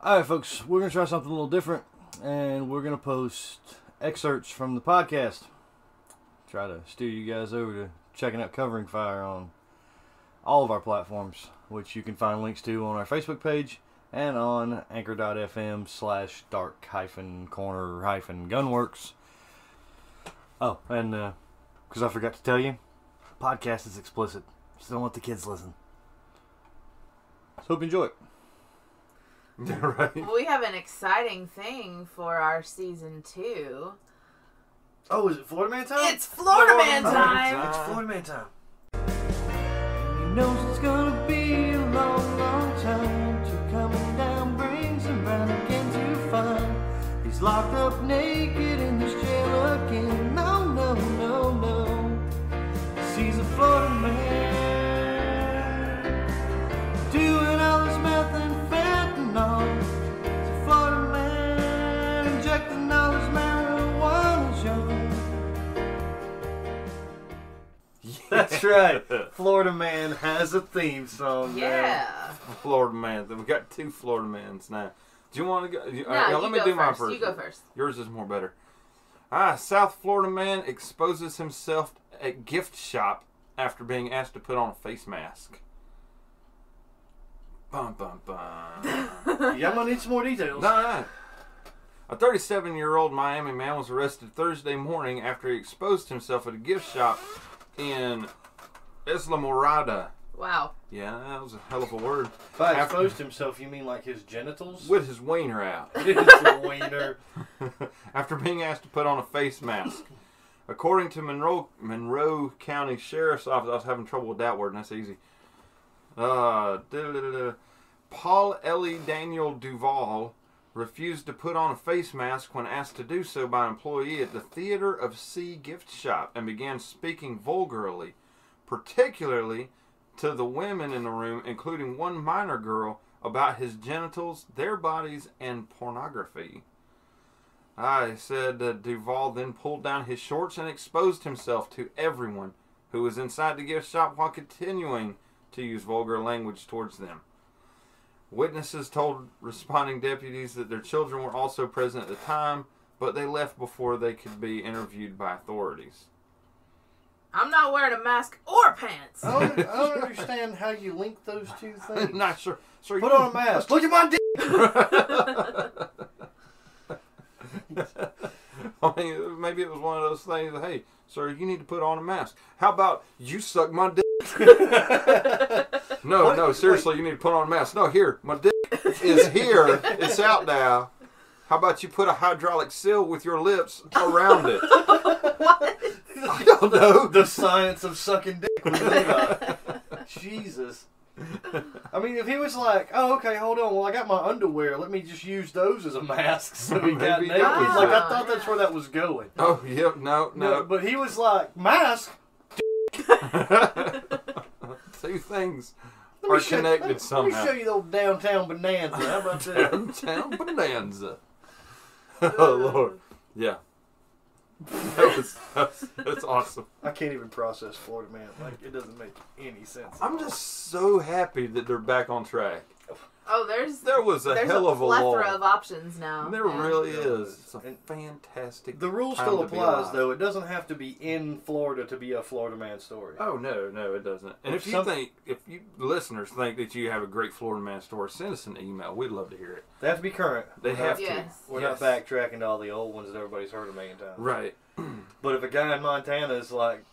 Alright folks, we're going to try something a little different, and we're going to post excerpts from the podcast. Try to steer you guys over to checking out Covering Fire on all of our platforms, which you can find links to on our Facebook page and on anchor.fm/dark-corner-gunworks. Oh, and because I forgot to tell you, the podcast is explicit, so don't let the kids listen. So hope you enjoy it. Right. We have an exciting thing for our season 2. Oh, is it Florida Man time? It's Florida Man time! It's Florida Man time. And he knows it's gonna be a long, long time till coming down brings him round again to find he's locked up naked in this jail again. No, no, no, no. He's a Florida man doing all this meth and fentanyl. He's a Florida man injecting all his marijuana junk. That's right. Florida Man has a theme song. Yeah. Florida Man. We got 2 Florida Mans now. Do you want to go? No, let me do mine first. You go first. Yours is more better. South Florida man exposes himself at gift shop after being asked to put on a face mask. Bum, bum, bum. Yeah, I'm gonna need some more details. No. A 37-year-old Miami man was arrested Thursday morning after he exposed himself at a gift shop in Isla Morada. Wow. Yeah, that was a hell of a word. By exposed himself, you mean like his genitals? With his wiener out. His wiener. After being asked to put on a face mask. According to Monroe County Sheriff's Office, I was having trouble with that word, and that's easy. Paul Ellie Daniel Duval refused to put on a face mask when asked to do so by an employee at the Theater of Sea gift shop and began speaking vulgarly, particularly to the women in the room, including one minor girl, about his genitals, their bodies, and pornography. I said Duval then pulled down his shorts and exposed himself to everyone who was inside the gift shop while continuing to use vulgar language towards them. Witnesses told responding deputies that their children were also present at the time, but they left before they could be interviewed by authorities. I'm not wearing a mask or pants. I don't understand how you link those two things. Not sure. Sir, Put on a mask. Look at my dick! I mean, maybe it was one of those things that, hey, sir, you need to put on a mask. How about you suck my dick? No, seriously, you need to put on a mask. No, here, my dick is here. It's out now. How about you put a hydraulic seal with your lips around it? What? I don't know. The science of sucking dick. Jesus. I mean, if he was like, oh, okay, hold on, well, I got my underwear. Let me just use those as a mask so he got naked. Like, I thought that's where that was going. Oh, yeah, no. But he was like, mask? Two things are connected somehow. Let me show you those downtown bonanza. How about that? Downtown bonanza. Oh, Lord. Yeah. That's awesome. I can't even process Florida Man. Like, it doesn't make any sense. I'm just so happy that they're back on track. Oh, there was a hell of a plethora lull. of options now. There really is. It's a fantastic. The rule still applies, though. It doesn't have to be in Florida to be a Florida Man story. Oh no, it doesn't. And if you listeners think that you have a great Florida Man story, send us an email. We'd love to hear it. They have to be current. They have to. We're not backtracking to all the old ones that everybody's heard a million times. Right. But if a guy in Montana is like,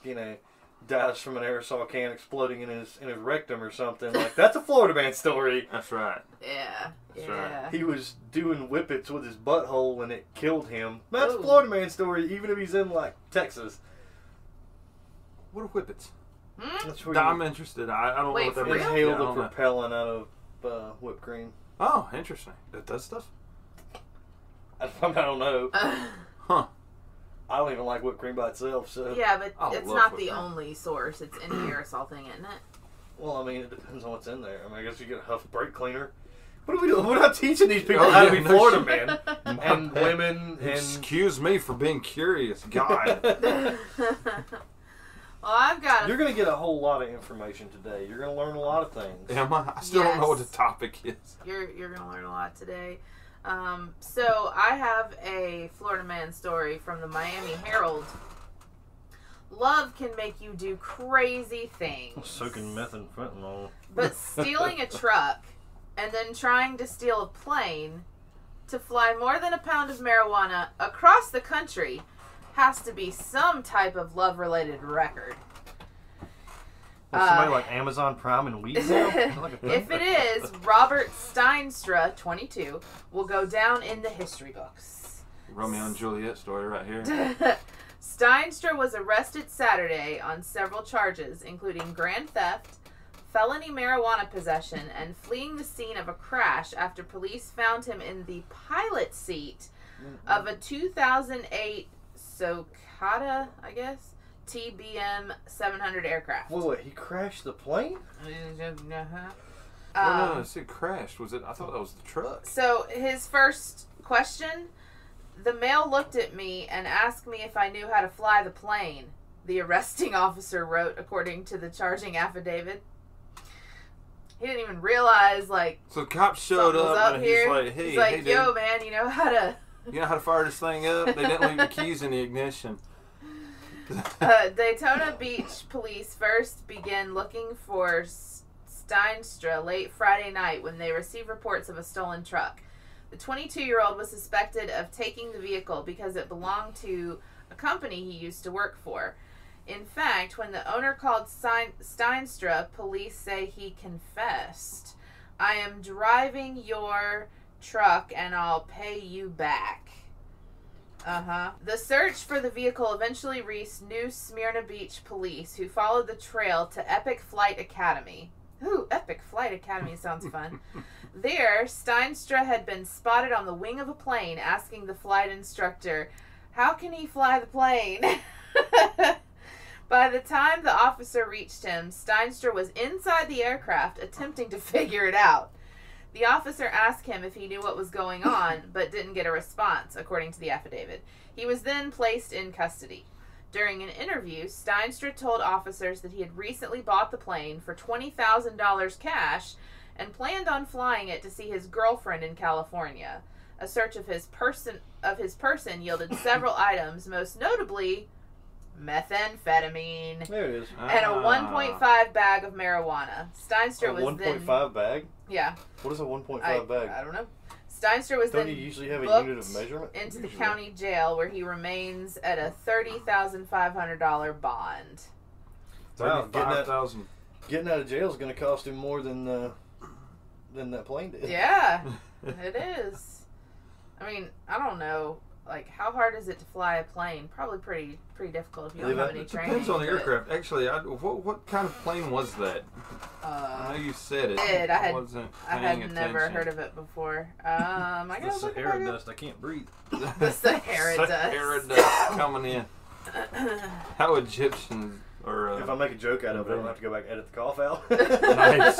dies from an aerosol can exploding in his rectum or something, like, that's a Florida Man story. That's right. Yeah. That's right. He was doing whippets with his butthole and it killed him. That's a Florida Man story, even if he's in, like, Texas. What are whippets? That's where I'm interested. I don't know what that means. Inhale the propellant out of whipped cream. Oh, interesting. That does stuff? I don't know. Huh. I don't even like whipped cream by itself, so... Yeah, but it's not the cream. only source. It's any aerosol thing, isn't it? Well, I mean, it depends on what's in there. I mean, I guess you get a Huff brake cleaner. What are we doing? We're not teaching these people how to be Florida men and women and... Excuse me for being curious. God. Well, I've got You're going to get a whole lot of information today. You're going to learn a lot of things. Am I? I still don't know what the topic is. You're going to learn a lot today. So I have a Florida man story from the Miami Herald. Love can make you do crazy things. Soaking meth and fentanyl. But stealing a truck and then trying to steal a plane to fly more than a pound of marijuana across the country has to be some type of love-related record. Well, somebody like Amazon Prime and Weed Sale? If it is, Robert Steinstra, 22, will go down in the history books. Romeo and Juliet story right here. Steinstra was arrested Saturday on several charges, including grand theft, felony marijuana possession, and fleeing the scene of a crash after police found him in the pilot seat of a 2008 Socata, I guess, TBM 700 aircraft. Wait, he crashed the plane? No, it crashed. Was it? I thought that was the truck. So his first question, the male looked at me and asked me if I knew how to fly the plane, the arresting officer wrote, according to the charging affidavit. He didn't even realize, like, so the cops showed up and here. he's like, hey, he's like, hey, yo, dude, man, you know how to fire this thing up? They didn't leave the keys in the ignition. Daytona Beach police first began looking for Steinstra late Friday night when they received reports of a stolen truck. The 22-year-old was suspected of taking the vehicle because it belonged to a company he used to work for. In fact, when the owner called Steinstra, police say he confessed. I am driving your truck and I'll pay you back. The search for the vehicle eventually reached New Smyrna Beach police, who followed the trail to Epic Flight Academy. Ooh, Epic Flight Academy sounds fun. There, Steinstra had been spotted on the wing of a plane asking the flight instructor, how can he fly the plane? By the time the officer reached him, Steinstra was inside the aircraft attempting to figure it out. The officer asked him if he knew what was going on, but didn't get a response, according to the affidavit. He was then placed in custody. During an interview, Steinstra told officers that he had recently bought the plane for $20,000 cash and planned on flying it to see his girlfriend in California. A search of his person yielded several items, most notably methamphetamine. There it is. And a 1.5 bag of marijuana. Steinstra was then... 1.5 bag? Yeah. What is a 1.5 bag? I don't know. Steinstra was Don't then you usually have a booked unit of measurement? into the county jail, where he remains at a $30,500 bond. Wow, $35,000. Getting out of jail is going to cost him more than that plane did. Yeah, it is. I mean, I don't know. Like, how hard is it to fly a plane? Probably pretty difficult if you don't have any training. Depends on the aircraft. Actually, what kind of plane was that? I know you said it. I had attention. never heard of it before. I The gotta look Sahara it up. dust. I can't breathe. The Sahara dust. Sahara dust coming in. How Egyptians or If I make a joke out of it, I don't have to go back and edit the cough out. Nice.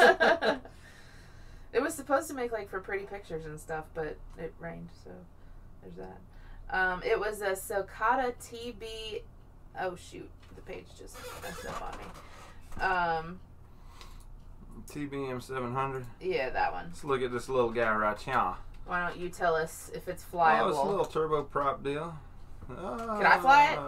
It was supposed to make, like, for pretty pictures and stuff, but it rained, so there's that. It was a Socata TB... Oh, shoot. The page just messed up on me. TBM 700. Yeah, that one. Let's look at this little guy right here. Why don't you tell us if it's Oh, flyable? it's a little turboprop deal. Can I fly it?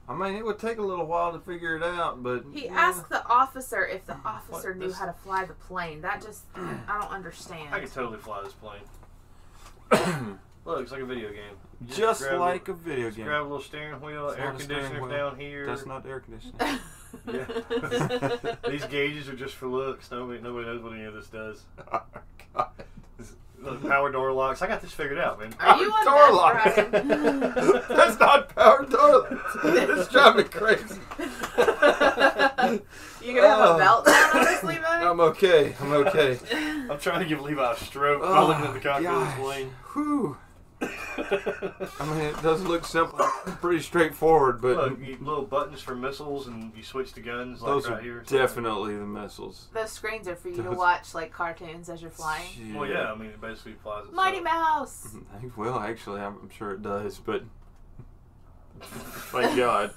I mean, it would take a little while to figure it out, but... He asked the officer if the officer knew how to fly the plane. That just... I don't understand. I could totally fly this plane. Look, it's like a video game. Just like a video game. Grab a little steering wheel, It's air not a steering conditioners wheel. down here. That's not air conditioning. Yeah. These gauges are just for looks. Nobody knows what any of this does. Oh, God. Look, power door locks. I got this figured out, man. Are you on Door that, lock. Brian? That's not power door locks. It's driving me crazy. You gonna have a belt down on this, Levi? I'm okay. I'm trying to give Levi a stroke by looking at the cockpit of this plane. Whew. I mean, it does look simple, pretty straightforward, but Look, you little buttons for missiles, and you switch to guns like those right are here. definitely the missiles. Those screens are for you to Those- watch, like, cartoons as you're flying. Well, yeah, I mean, it basically flies itself. Mighty Mouse! Well, actually, I'm sure it does, but Thank God.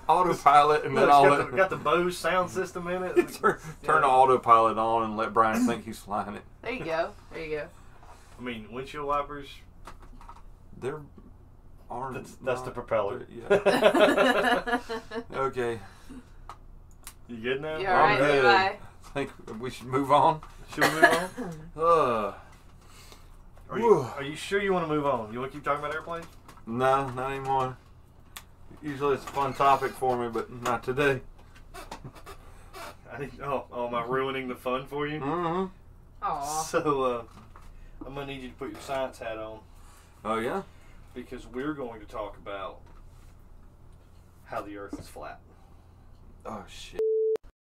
Autopilot, and then Look, got the Bose sound system in it. turn the autopilot on and let Brian think he's flying it. There you go. There you go. I mean, windshield wipers. They're That's the propeller. Yeah. Okay. You good now? You all right, good. Levi? I think we should move on. Should we move on? Are you sure you want to move on? You want to keep talking about airplanes? No, not anymore. Usually it's a fun topic for me, but not today. Am I ruining the fun for you? Mm-hmm. Aw. So, I'm going to need you to put your science hat on. Oh, yeah? Because we're going to talk about how the Earth is flat. Oh, shit.